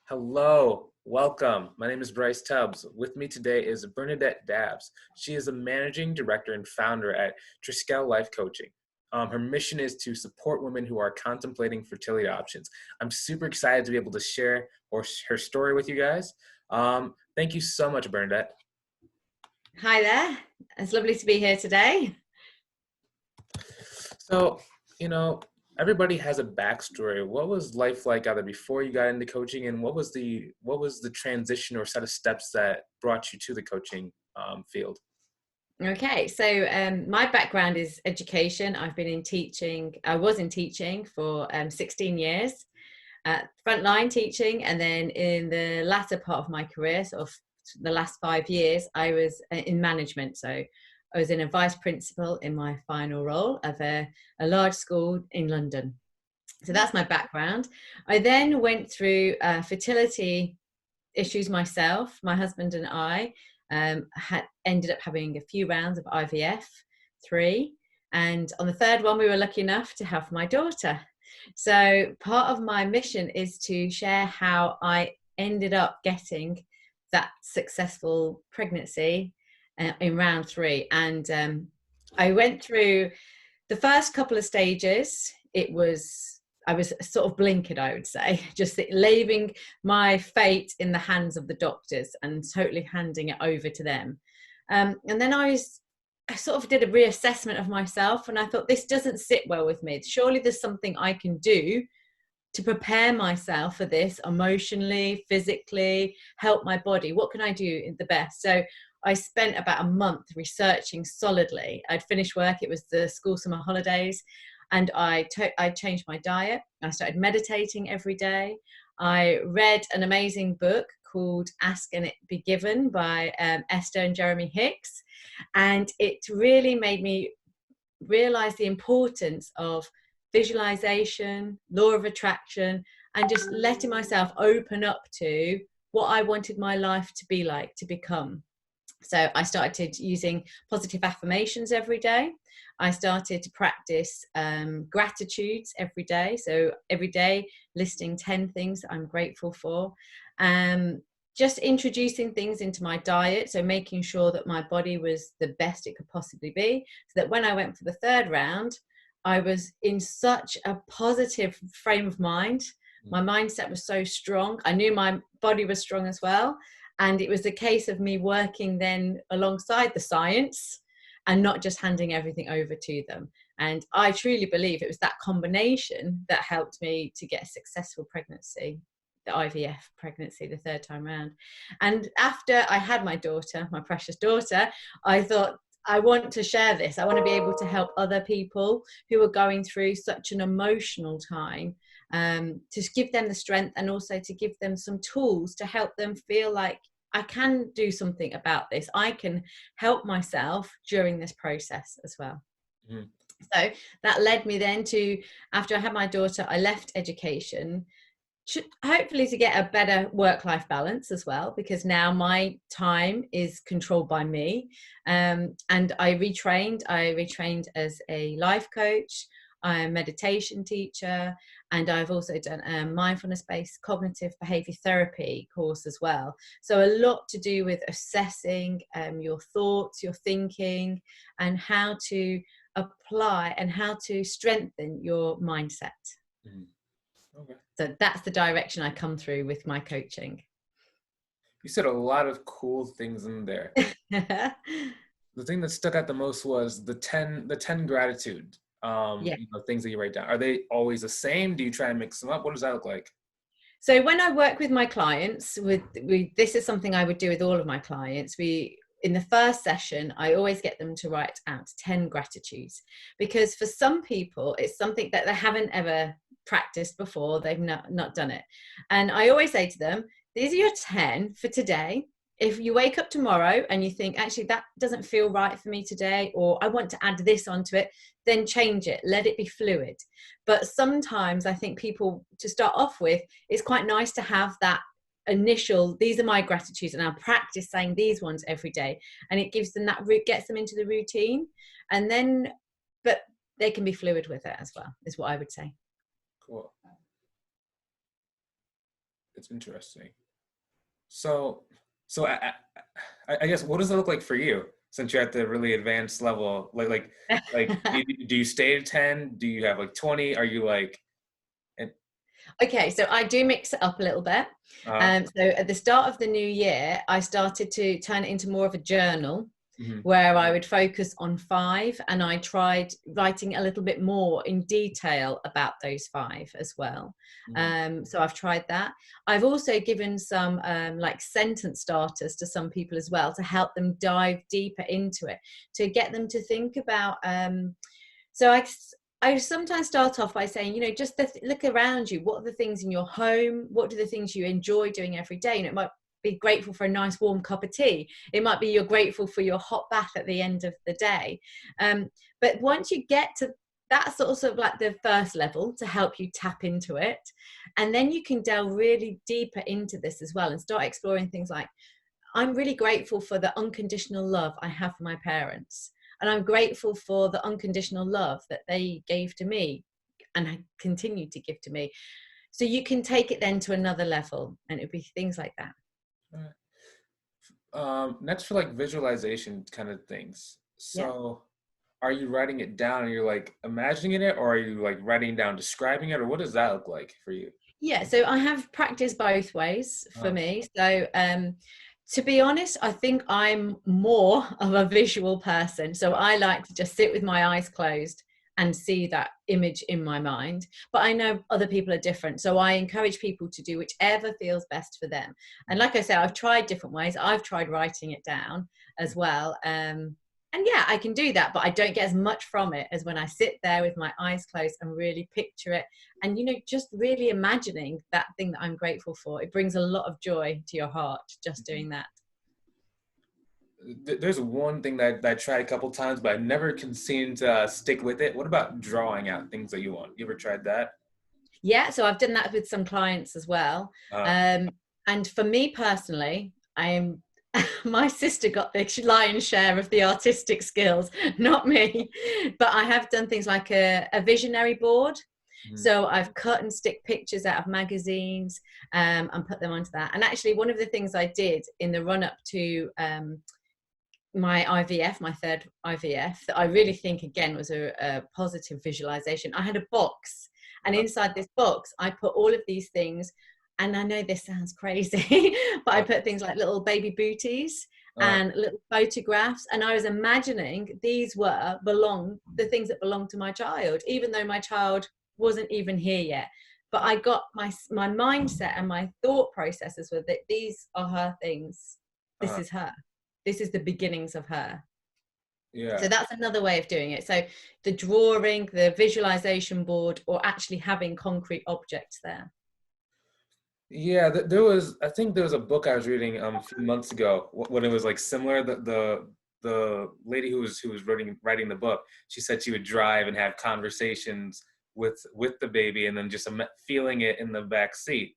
Hello, welcome. My name is Bryce Tubbs. With me today is Bernadette Dabbs. She is a managing director and founder at Triskele Life Coaching. Her mission is to support women who are contemplating fertility options. I'm super excited to be able to share her story with you guys. Thank you so much, Bernadette. Hi there. It's lovely to be here today. So, everybody has a backstory. What was life like either before you got into coaching, and what was the transition or set of steps that brought you to the coaching field? Okay, so my background is education. I've been in teaching. I was in teaching for 16 years, frontline teaching, and then in the latter part of my career, sort of the last 5 years, I was in management. So I was in a vice principal in my final role of a large school in London. So that's my background. I then went through fertility issues myself. My husband and I had ended up having a few rounds of IVF, 3. And on the third one, we were lucky enough to have my daughter. So part of my mission is to share how I ended up getting that successful pregnancy in round 3. And I went through the first couple of stages. I was sort of blinkered, I would say, just leaving my fate in the hands of the doctors and totally handing it over to them. And then I sort of did a reassessment of myself, and I thought, this doesn't sit well with me. Surely there's something I can do to prepare myself for this emotionally, physically, help my body. What can I do the best? So I spent about a month researching solidly. I'd finished work. It was the school summer holidays. And I changed my diet. I started meditating every day. I read an amazing book called Ask and It Be Given by Esther and Jeremy Hicks. And it really made me realize the importance of visualization, law of attraction, and just letting myself open up to what I wanted my life to be like, to become. So I started using positive affirmations every day. I started to practice gratitudes every day. So every day listing 10 things that I'm grateful for. Just introducing things into my diet. So making sure that my body was the best it could possibly be. So that when I went for the third round, I was in such a positive frame of mind. My mindset was so strong. I knew my body was strong as well. And it was a case of me working then alongside the science and not just handing everything over to them. And I truly believe it was that combination that helped me to get a successful pregnancy, the IVF pregnancy, the third time round. And after I had my daughter, my precious daughter, I thought, I want to share this. I want to be able to help other people who are going through such an emotional time, to give them the strength and also to give them some tools to help them feel like I can do something about this. I can help myself during this process as well. Mm-hmm. So that led me then to, after I had my daughter, I left education, hopefully to get a better work-life balance as well, because now my time is controlled by me. And I retrained as a life coach. I'm a meditation teacher, and I've also done a mindfulness-based cognitive behavior therapy course as well. So a lot to do with assessing your thoughts, your thinking, and how to apply and how to strengthen your mindset. Mm-hmm. Okay. So that's the direction I come through with my coaching. You said a lot of cool things in there. The thing that stuck out the most was the 10 gratitude things that you write down. Are they always the same? Do you try and mix them up? What does that look like? So when I work with my clients, this is something I would do with all of my clients. In the first session, I always get them to write out 10 gratitudes, because for some people, it's something that they haven't ever practiced before. They've not done it. And I always say to them, these are your 10 for today. If you wake up tomorrow and you think, actually, that doesn't feel right for me today, or I want to add this onto it, then change it. Let it be fluid. But sometimes I think people, to start off with, it's quite nice to have that initial, these are my gratitudes, and I'll practice saying these ones every day. And it gives them that gets them into the routine. And then, but they can be fluid with it as well, is what I would say. Cool. It's interesting. So, so I guess what does it look like for you since you're at the really advanced level? Like, do you stay at 10? Do you have like 20? Are you like, and, Okay, so I do mix it up a little bit. uh, So at the start of the new year, I started to turn it into more of a journal mhm, where I would focus on 5, and I tried writing a little bit more in detail about those 5 as well. mhm, So I've tried that. I've also given some like sentence starters to some people as well to help them dive deeper into it, to get them to think about. So I sometimes start off by saying, just look around you. What are the things in your home? What are the things you enjoy doing every day? It might be grateful for a nice warm cup of tea. It might be you're grateful for your hot bath at the end of the day. But once you get to that's sort of like the first level to help you tap into it. And then you can delve really deeper into this as well and start exploring things like, I'm really grateful for the unconditional love I have for my parents. And I'm grateful for the unconditional love that they gave to me and continue to give to me. So you can take it then to another level, and it'd be things like that. right. Next for like visualization kind of things. Yeah. So, are you writing it down and you're like imagining it, or are you like writing down describing it, or what does that look like for you? Yeah, so I have practiced both ways for Uh, me. So to be honest, I think I'm more of a visual person. So I like to just sit with my eyes closed and see that image in my mind. But I know other people are different. So I encourage people to do whichever feels best for them. And like I said, I've tried different ways. I've tried writing it down as well. And yeah, I can do that, but I don't get as much from it as when I sit there with my eyes closed and really picture it. And just really imagining that thing that I'm grateful for, it brings a lot of joy to your heart just doing that. there's one thing that I tried a couple times, but I never can seem to stick with it. What about drawing out things that you want? You ever tried that? Yeah, so I've done that with some clients as well. Uh, And for me personally, I am my sister got the lion's share of the artistic skills, not me. But I have done things like a visionary board. mhm, So I've cut and stick pictures out of magazines and put them onto that. And actually, one of the things I did in the run up to my IVF, my third IVF, that I really think again was a positive visualization. I had a box, and uh, inside this box, I put all of these things. And I know this sounds crazy, but I uh, put things like little baby booties uh, and little photographs. And I was imagining these were the things that belong to my child, even though my child wasn't even here yet. But I got my mindset and my thought processes were that these are her things. This uh, is her. This is the beginnings of her. So yeah. that's another way of doing it. So the drawing, the visualization board, or actually having concrete objects there. Yeah, I think there was a book I was reading a few months ago when it was like similar. The lady who was writing the book, she said she would drive and have conversations with the baby, and then just feeling it in the back seat.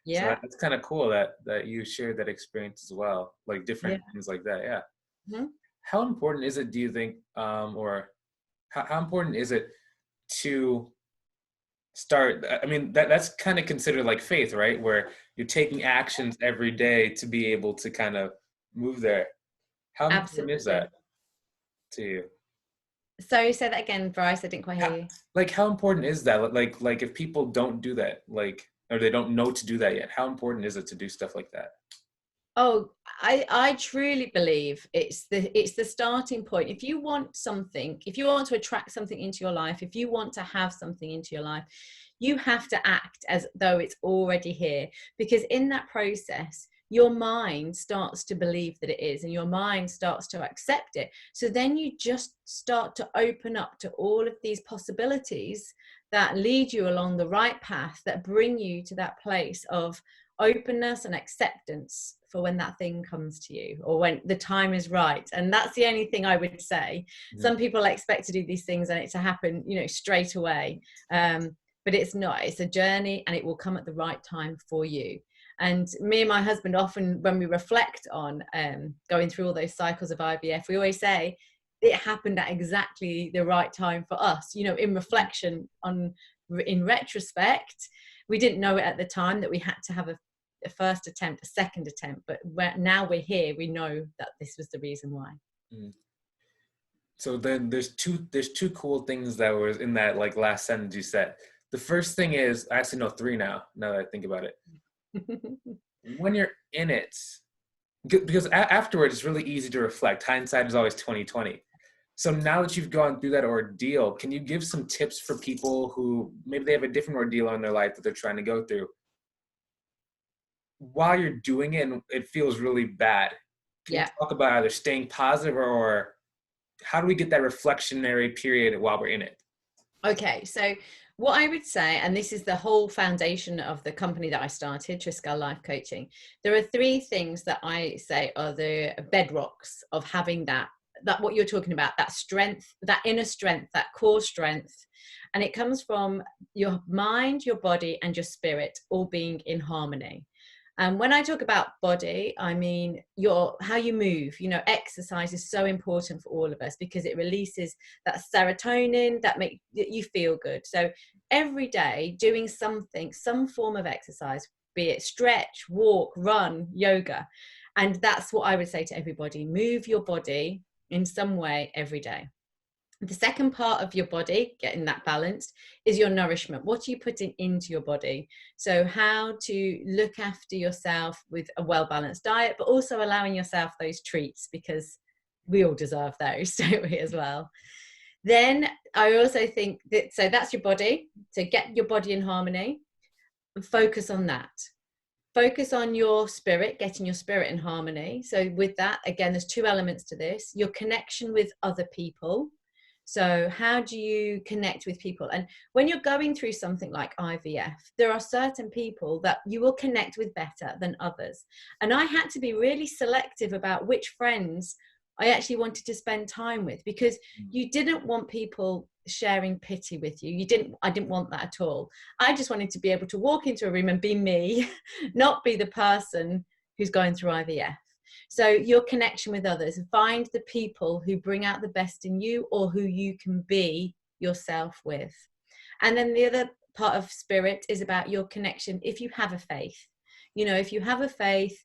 So Yeah. that's kind of cool that you shared that experience as well, like Yeah. different things like that. Yeah. Mhm. How important is it, do you think, or how important is it to start? I mean, that's kind of considered like faith, right? Where you're taking actions every day to be able to kind of move there. How important is Absolutely. that to you? So say that again, Bryce. I didn't quite How, hear you. like, how important is that? Like if people don't do that, like, or they don't know to do that yet, how important is it to do stuff like that? Oh, I truly believe it's the starting point. If you want something, if you want to attract something into your life, if you want to have something into your life, you have to act as though it's already here. Because in that process, your mind starts to believe that it is, and your mind starts to accept it. So then you just start to open up to all of these possibilities that lead you along the right path, that bring you to that place of openness and acceptance for when that thing comes to you, or when the time is right. And that's the only thing I would say. Mhm. Some people expect to do these things and it to happen straight away, but it's not. It's a journey, and it will come at the right time for you. And me and my husband, often when we reflect on going through all those cycles of IVF, we always say it happened at exactly the right time for us. In reflection, in retrospect, we didn't know it at the time that we had to have a first attempt, a second attempt, but now we're here, we know that this was the reason why. So then there's two cool things that was in that like last sentence you said. The first thing is, I actually know three now that I think about it. When you're in it, because afterwards it's really easy to reflect. Hindsight is always 20/20. So now that you've gone through that ordeal, can you give some tips for people who maybe they have a different ordeal in their life that they're trying to go through? While you're doing it and it feels really bad, can you talk about either staying positive or how do we get that reflectionary period while we're in it? Okay, so what I would say, and this is the whole foundation of the company that I started, Triskele Life Coaching, there are three things that I say are the bedrocks of having that what you're talking about, that strength, that inner strength, that core strength. And it comes from your mind, your body, and your spirit all being in harmony. And when I talk about body, I mean how you move. Exercise is so important for all of us because it releases that serotonin that make you feel good. So every day doing something, some form of exercise, be it stretch, walk, run, yoga. And that's what I would say to everybody. Move your body in some way every day. The second part of your body, getting that balanced, is your nourishment. What are you putting into your body? So how to look after yourself with a well-balanced diet, but also allowing yourself those treats because we all deserve those, don't we, as well? Then I also think that, so that's your body. So get your body in harmony and focus on that. Focus on your spirit, getting your spirit in harmony. So with that, again, there's two elements to this. Your connection with other people. So how do you connect with people? And when you're going through something like IVF, there are certain people that you will connect with better than others. And I had to be really selective about which friends I actually wanted to spend time with, because you didn't want people sharing pity with you. I didn't want that at all. I just wanted to be able to walk into a room and be me, not be the person who's going through IVF. So your connection with others, find the people who bring out the best in you or who you can be yourself with. And then the other part of spirit is about your connection. If you have a faith, if you have a faith,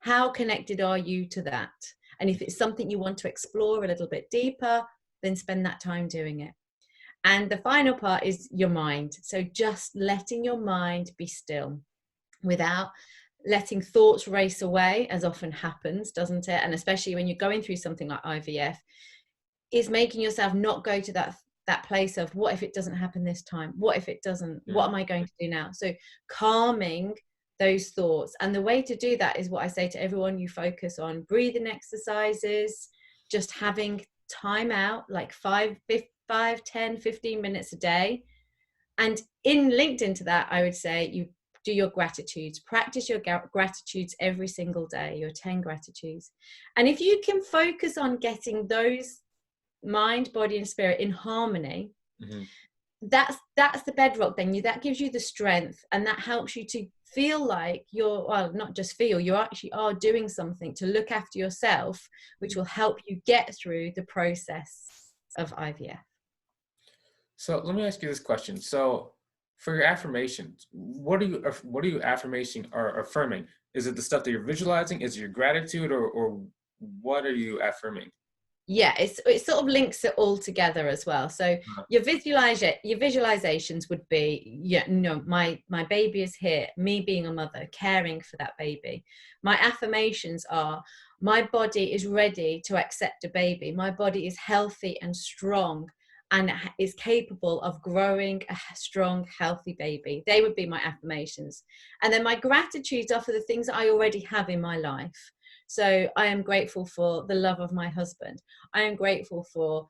how connected are you to that? And if it's something you want to explore a little bit deeper, then spend that time doing it. And the final part is your mind. So just letting your mind be still without letting thoughts race away, as often happens, doesn't it? And especially when you're going through something like IVF, is making yourself not go to that place of, what if it doesn't happen this time? What if it doesn't? What am I going to do now? So calming those thoughts. And the way to do that is what I say to everyone: you focus on breathing exercises, just having time out, like 5, 10, 15 minutes a day. And linked into that, I would say you do your gratitudes, practice your gratitudes every single day, your 10 gratitudes. And if you can focus on getting those mind, body, and spirit in harmony, that's the bedrock. Then that gives you the strength, and that helps you to feel like not just feel, you actually are doing something to look after yourself, which will help you get through the process of IVF. So let me ask you this question. So for your affirmations, what are you affirmation or affirming? Is it the stuff that you're visualizing? Is it your gratitude, or what are you affirming? Yeah, it sort of links it all together as well. So your visualizations would be, my baby is here, me being a mother, caring for that baby. My affirmations are, my body is ready to accept a baby. My body is healthy and strong and is capable of growing a strong, healthy baby. They would be my affirmations. And then my gratitudes are for the things that I already have in my life. So I am grateful for the love of my husband. I am grateful for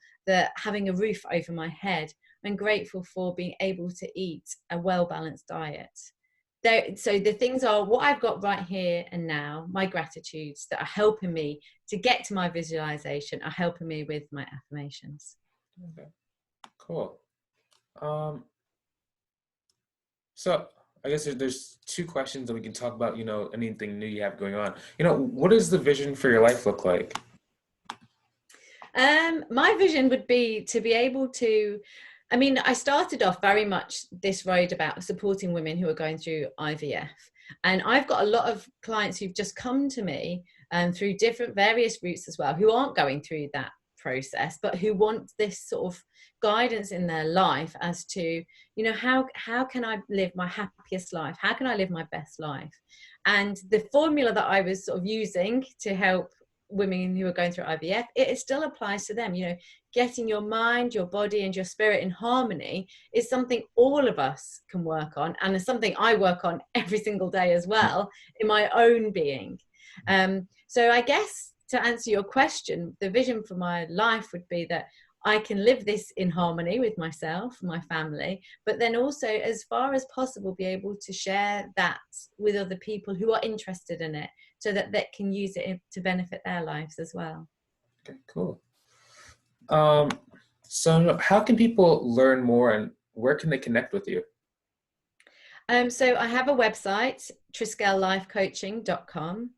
having a roof over my head. I'm grateful for being able to eat a well-balanced diet. So the things are what I've got right here and now, my gratitudes that are helping me to get to my visualization, are helping me with my affirmations. Okay, cool. So I guess there's two questions that we can talk about, anything new you have going on. What does the vision for your life look like? My vision would be to be able to, I started off very much this road about supporting women who are going through IVF. And I've got a lot of clients who've just come to me through different various routes as well, who aren't going through that process, but who want this sort of guidance in their life as to, you know, how can I live my happiest life? How can I live my best life? And the formula that I was sort of using to help women who are going through IVF, it still applies to them. You know, getting your mind, your body, and your spirit in harmony is something all of us can work on, and it's something I work on every single day as well in my own being. So I guess to answer your question, the vision for my life would be that I can live this in harmony with myself, my family, but then also, as far as possible, be able to share that with other people who are interested in it, so that they can use it to benefit their lives as well. Okay, cool. So how can people learn more, and where can they connect with you? So I have a website, triskelelifecoaching.com.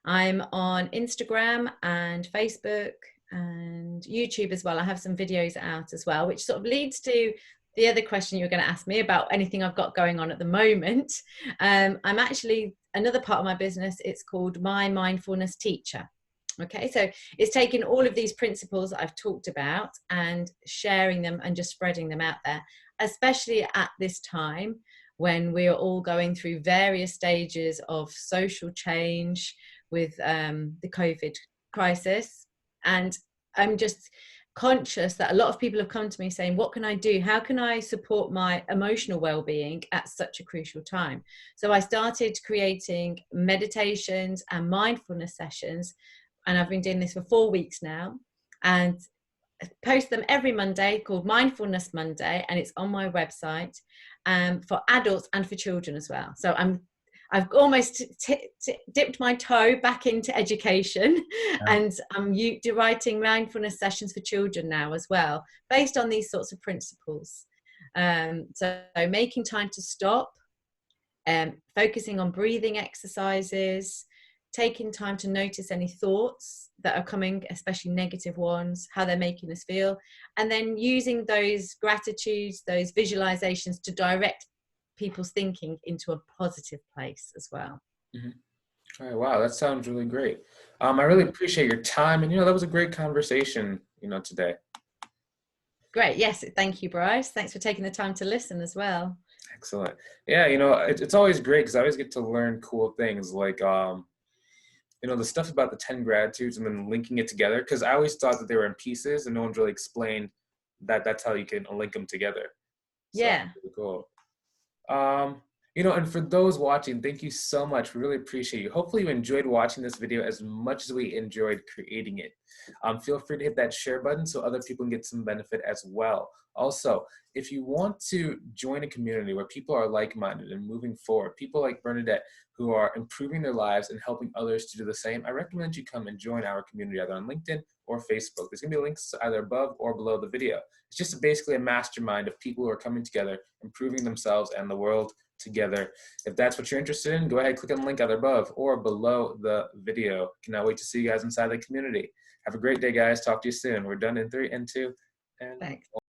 I'm on Instagram and Facebook and YouTube as well. I have some videos out as well, which sort of leads to the other question you were going to ask me about anything I've got going on at the moment. I'm actually, another part of my business, it's called My Mindfulness Teacher. Okay, so it's taking all of these principles that I've talked about and sharing them and just spreading them out there, especially at this time when we are all going through various stages of social change with the COVID crisis. And I'm just conscious that a lot of people have come to me saying, what can I do? How can I support my emotional well-being at such a crucial time? So I started creating meditations and mindfulness sessions, and I've been doing this for 4 weeks now, and post them every Monday, called Mindfulness Monday, and it's on my website, for adults and for children as well. So I've almost dipped my toe back into education, and I'm writing mindfulness sessions for children now as well, based on these sorts of principles. So making time to stop, focusing on breathing exercises, taking time to notice any thoughts that are coming, especially negative ones, how they're making us feel, and then using those gratitudes, those visualizations to direct people's thinking into a positive place as well. Mm-hmm. All right, wow, that sounds really great. I really appreciate your time, and that was a great conversation, today. Great, yes, thank you, Bryce. Thanks for taking the time to listen as well. Excellent. Yeah, it's always great because I always get to learn cool things like the stuff about the 10 gratitudes and then linking it together, because I always thought that they were in pieces and no one's really explained that that's how you can link them together. So Yeah. really cool. And for those watching, thank you so much. We really appreciate you. Hopefully you enjoyed watching this video as much as we enjoyed creating it. Feel free to hit that share button so other people can get some benefit as well. Also, if you want to join a community where people are like-minded and moving forward, people like Bernadette who are improving their lives and helping others to do the same, I recommend you come and join our community either on LinkedIn or Facebook. There's going to be links either above or below the video. It's just basically a mastermind of people who are coming together, improving themselves and the world together. If that's what you're interested in, go ahead, click on the link either above or below the video. Cannot wait to see you guys inside the community. Have a great day, guys. Talk to you soon. We're done in 3 and 2 and Thanks.